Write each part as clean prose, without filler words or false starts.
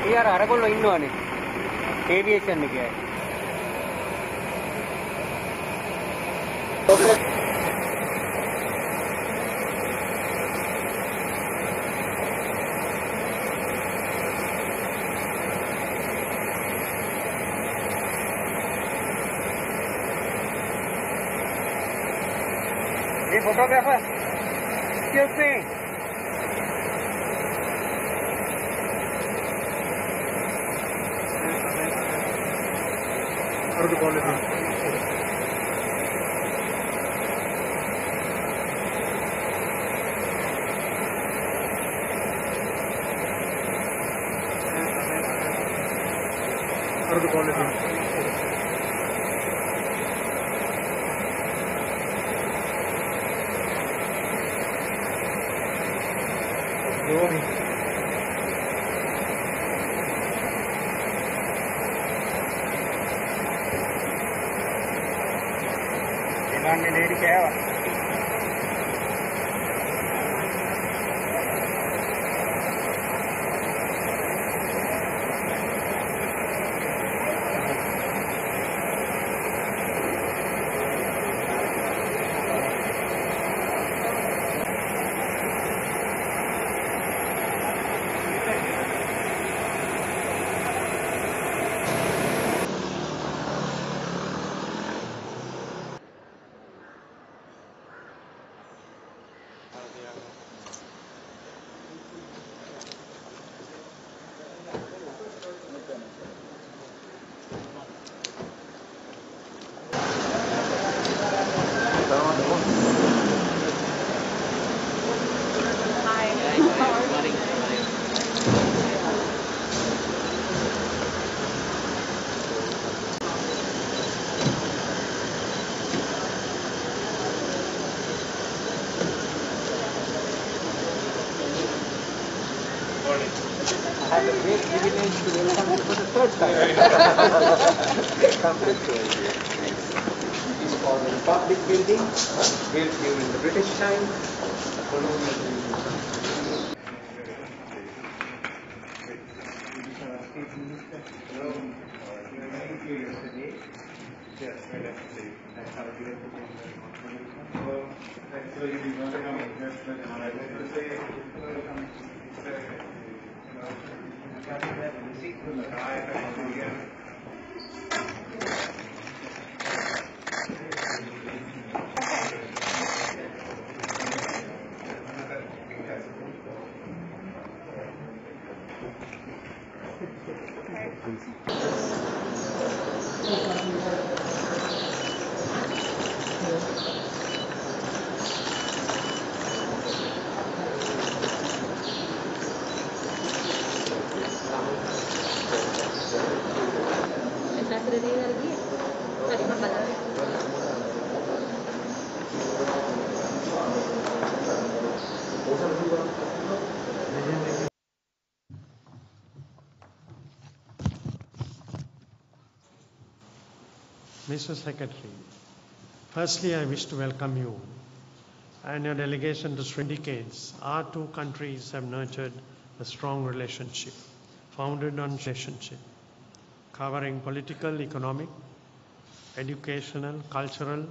Here අරගොල්ලෝ ඉන්නවනේ aviation එකේ. Hey photographer, excuse me. How to call it? I had a great privilege to welcome you for the third time. It is for the Republic building, built during the British time, the colonial Mr. Secretary, firstly I wish to welcome you and your delegation to Sri Lanka. Decades, our two countries have nurtured a strong relationship, founded on relationship, covering political, economic, educational, cultural,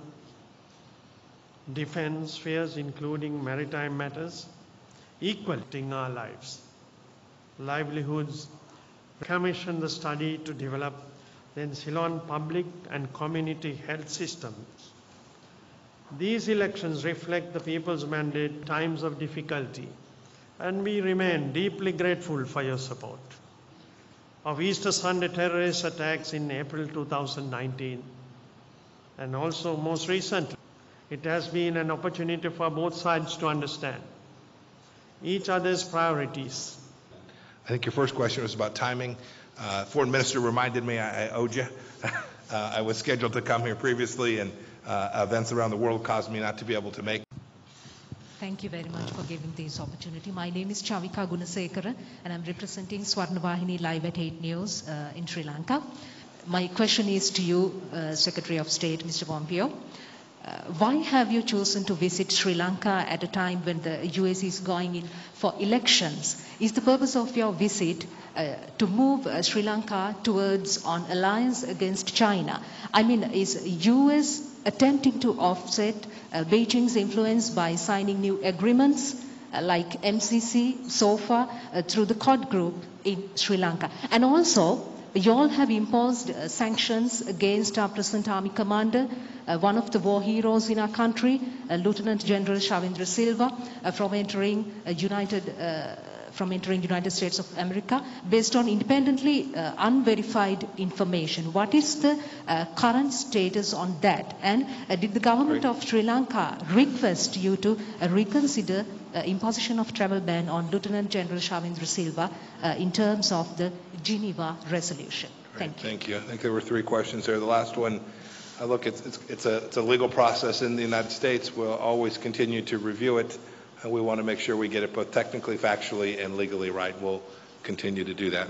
defense spheres, including maritime matters, equaling our lives, livelihoods. Commissioned the study to develop the Ceylon public and community health systems. These elections reflect the people's mandate in times of difficulty, and we remain deeply grateful for your support. Of Easter Sunday terrorist attacks in April 2019, and also most recently, it has been an opportunity for both sides to understand each other's priorities. I think your first question was about timing. Foreign Minister reminded me I owed you. I was scheduled to come here previously, and events around the world caused me not to be able to make. Thank you very much for giving this opportunity. My name is Chavika Gunasekara, and I'm representing Swarnavahini Live at 8 News in Sri Lanka. My question is to you, Secretary of State, Mr. Pompeo. Why have you chosen to visit Sri Lanka at a time when the US is going in for elections? Is the purpose of your visit to move Sri Lanka towards an alliance against China? I mean, is US attempting to offset Beijing's influence by signing new agreements like MCC, SOFA, through the Quad group in Sri Lanka? And also, you all have imposed sanctions against our present army commander, one of the war heroes in our country, Lieutenant General Shavindra Silva, from entering United States of America based on independently unverified information. What is the current status on that? And did the government of Sri Lanka request you to reconsider imposition of travel ban on Lieutenant General Shavindra Silva in terms of the Geneva resolution? Thank you. Thank you. I think there were 3 questions there. The last one, look, it's a legal process in the United States. We'll always continue to review it. And we want to make sure we get it both technically, factually, and legally right. We'll continue to do that.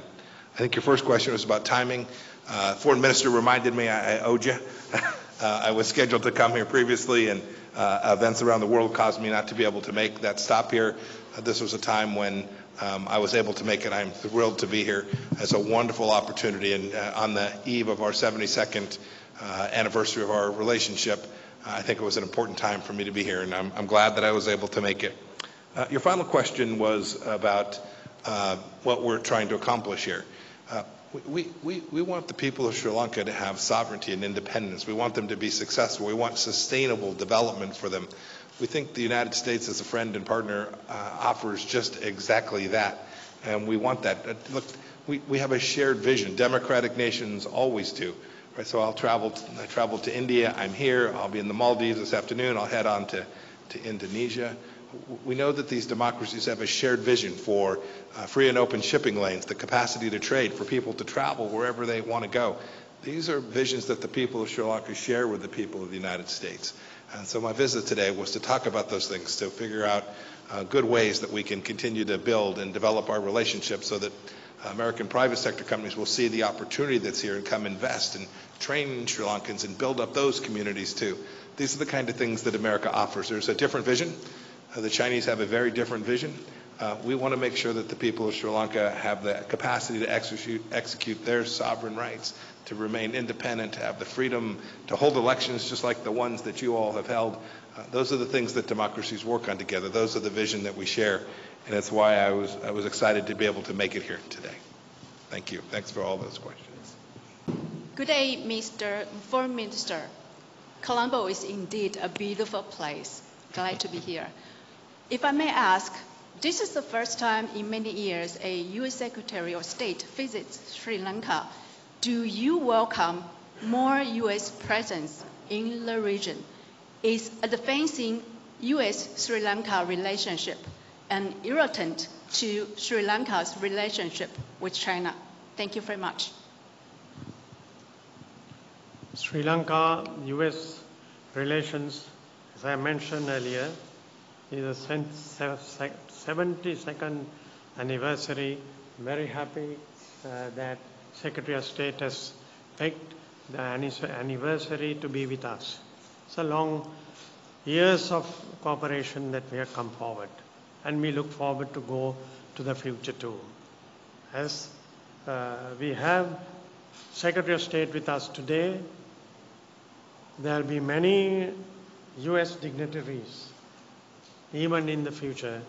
I think your first question was about timing. Foreign Minister reminded me I owed you. I was scheduled to come here previously, and events around the world caused me not to be able to make that stop here. This was a time when I was able to make it. I'm thrilled to be here. It's a wonderful opportunity, and on the eve of our 72nd anniversary of our relationship, I think it was an important time for me to be here, and I'm glad that I was able to make it. Your final question was about what we're trying to accomplish here. We want the people of Sri Lanka to have sovereignty and independence. We want them to be successful. We want sustainable development for them. We think the United States as a friend and partner offers just exactly that, and we want that. Look, we have a shared vision. Democratic nations always do. Right, so I traveled to India. I'm here. I'll be in the Maldives this afternoon. I'll head on to Indonesia. We know that these democracies have a shared vision for free and open shipping lanes, the capacity to trade, for people to travel wherever they want to go. These are visions that the people of Sri Lanka share with the people of the United States. And so my visit today was to talk about those things, to figure out good ways that we can continue to build and develop our relationship so that American private sector companies will see the opportunity that's here and come invest and train Sri Lankans and build up those communities too. These are the kind of things that America offers. There's a different vision. The Chinese have a very different vision. We want to make sure that the people of Sri Lanka have the capacity to execute their sovereign rights, to remain independent, to have the freedom to hold elections just like the ones that you all have held. Those are the things that democracies work on together. Those are the vision that we share. And that's why I was excited to be able to make it here today. Thank you. Thanks for all those questions. Good day, Mr. Foreign Minister. Colombo is indeed a beautiful place. Glad to be here. If I may ask, this is the first time in many years a U.S. Secretary of State visits Sri Lanka. Do you welcome more U.S. presence in the region? Is advancing U.S.-Sri Lanka relationship an irritant to Sri Lanka's relationship with China? Thank you very much. Sri Lanka-US relations, as I mentioned earlier, is the 72nd anniversary. I'm very happy that Secretary of State has picked the anniversary to be with us. It's a long years of cooperation that we have come forward, and we look forward to go to the future too. As we have Secretary of State with us today, there will be many US dignitaries, even in the future,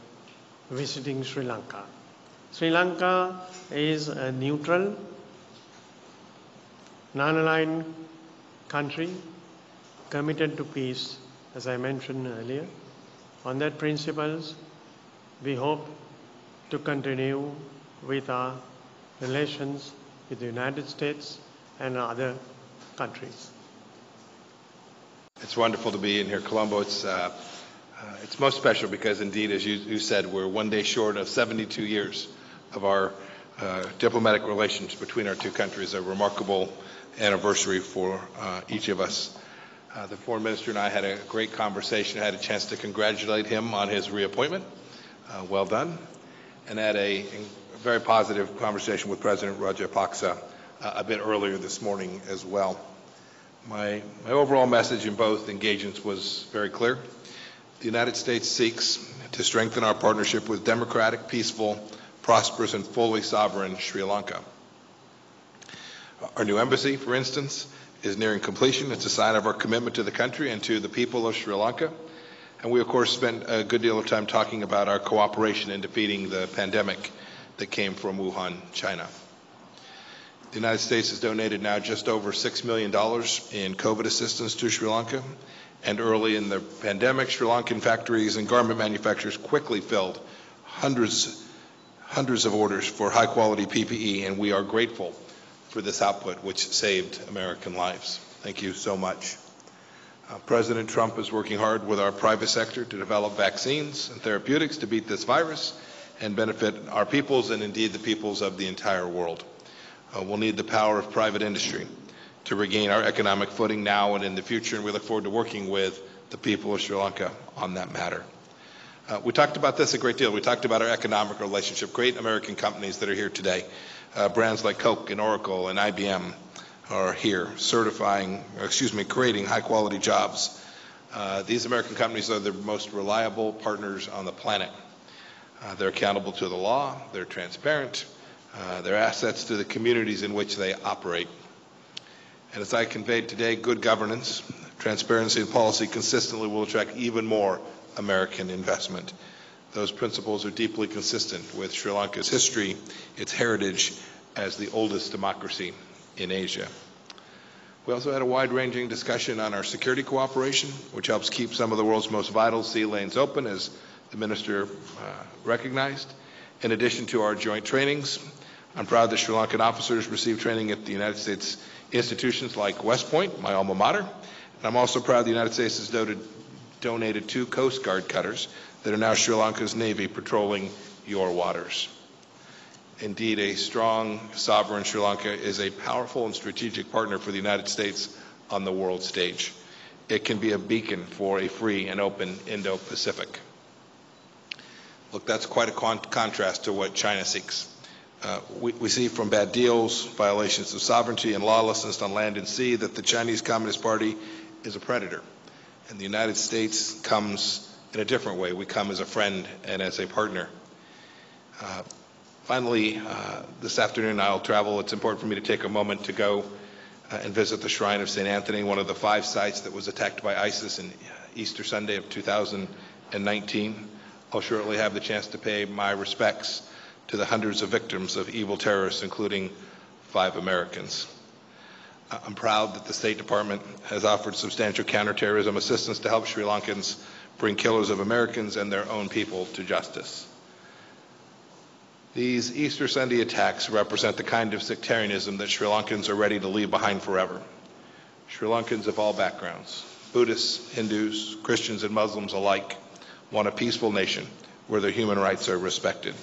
visiting Sri Lanka. Sri Lanka is a neutral, non-aligned country committed to peace, as I mentioned earlier. On that principles, we hope to continue with our relations with the United States and other countries. It's wonderful to be in here, Colombo. It's most special because, indeed, as you said, we're one day short of 72 years of our diplomatic relations between our two countries, a remarkable anniversary for each of us. The foreign minister and I had a great conversation. I had a chance to congratulate him on his reappointment. Well done. And had a very positive conversation with President Rajapaksa a bit earlier this morning as well. My overall message in both engagements was very clear. The United States seeks to strengthen our partnership with democratic, peaceful, prosperous, and fully sovereign Sri Lanka. Our new embassy, for instance, is nearing completion. It's a sign of our commitment to the country and to the people of Sri Lanka. And we, of course, spent a good deal of time talking about our cooperation in defeating the pandemic that came from Wuhan, China. The United States has donated now just over $6 million in COVID assistance to Sri Lanka. And early in the pandemic, Sri Lankan factories and garment manufacturers quickly filled hundreds of orders for high-quality PPE, and we are grateful for this output, which saved American lives. Thank you so much. President Trump is working hard with our private sector to develop vaccines and therapeutics to beat this virus and benefit our peoples and indeed the peoples of the entire world. We'll need the power of private industry to regain our economic footing now and in the future, and we look forward to working with the people of Sri Lanka on that matter. We talked about this a great deal. We talked about our economic relationship. Great American companies that are here today. Brands like Coke and Oracle and IBM are here creating high quality jobs. These American companies are the most reliable partners on the planet. They're accountable to the law, they're transparent, they're assets to the communities in which they operate. And as I conveyed today, good governance, transparency, and policy consistently will attract even more American investment. Those principles are deeply consistent with Sri Lanka's history, its heritage as the oldest democracy in Asia. We also had a wide-ranging discussion on our security cooperation, which helps keep some of the world's most vital sea lanes open, as the minister recognized. In addition to our joint trainings, I'm proud that Sri Lankan officers receive training at the United States institutions like West Point, my alma mater. And I'm also proud the United States has donated 2 Coast Guard cutters that are now Sri Lanka's Navy patrolling your waters. Indeed, a strong, sovereign Sri Lanka is a powerful and strategic partner for the United States on the world stage. It can be a beacon for a free and open Indo-Pacific. Look, that's quite a contrast to what China seeks. We see from bad deals, violations of sovereignty, and lawlessness on land and sea that the Chinese Communist Party is a predator. And the United States comes in a different way. We come as a friend and as a partner. Finally, this afternoon I'll travel. It's important for me to take a moment to go and visit the Shrine of St. Anthony, one of the 5 sites that was attacked by ISIS in Easter Sunday of 2019. I'll shortly have the chance to pay my respects to the hundreds of victims of evil terrorists, including 5 Americans. I'm proud that the State Department has offered substantial counterterrorism assistance to help Sri Lankans bring killers of Americans and their own people to justice. These Easter Sunday attacks represent the kind of sectarianism that Sri Lankans are ready to leave behind forever. Sri Lankans of all backgrounds, Buddhists, Hindus, Christians, and Muslims alike, want a peaceful nation where their human rights are respected.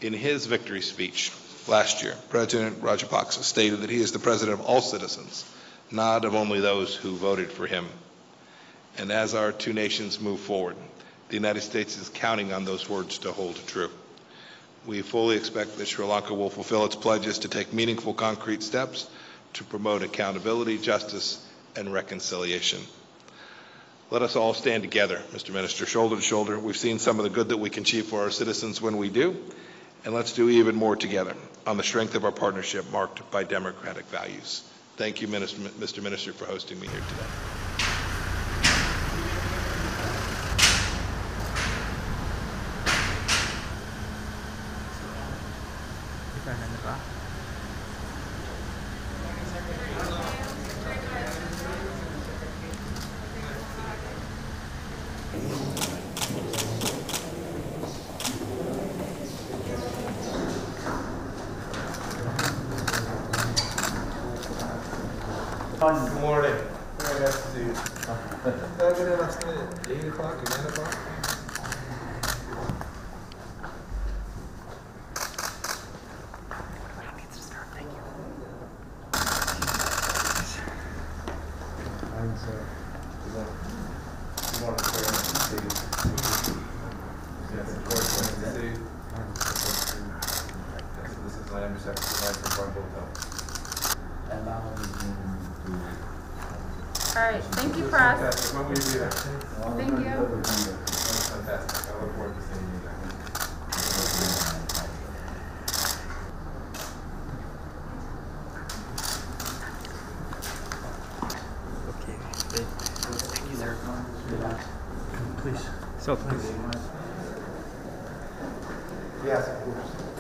In his victory speech last year, President Rajapaksa stated that he is the president of all citizens, not of only those who voted for him. And as our 2 nations move forward, the United States is counting on those words to hold true. We fully expect that Sri Lanka will fulfill its pledges to take meaningful, concrete steps to promote accountability, justice, and reconciliation. Let us all stand together, Mr. Minister, shoulder to shoulder. We've seen some of the good that we can achieve for our citizens when we do, and let's do even more together on the strength of our partnership marked by democratic values. Thank you, Mr. Minister, for hosting me here today. Good morning. Very nice to see you. Good afternoon. 8 o'clock or 9 o'clock? All right, thank you, It was press. fantastic. When will you be there? Thank you. That was fantastic. I look forward to seeing you there. Okay, great. Thank you, sir. Please. So, please. Yes, of course.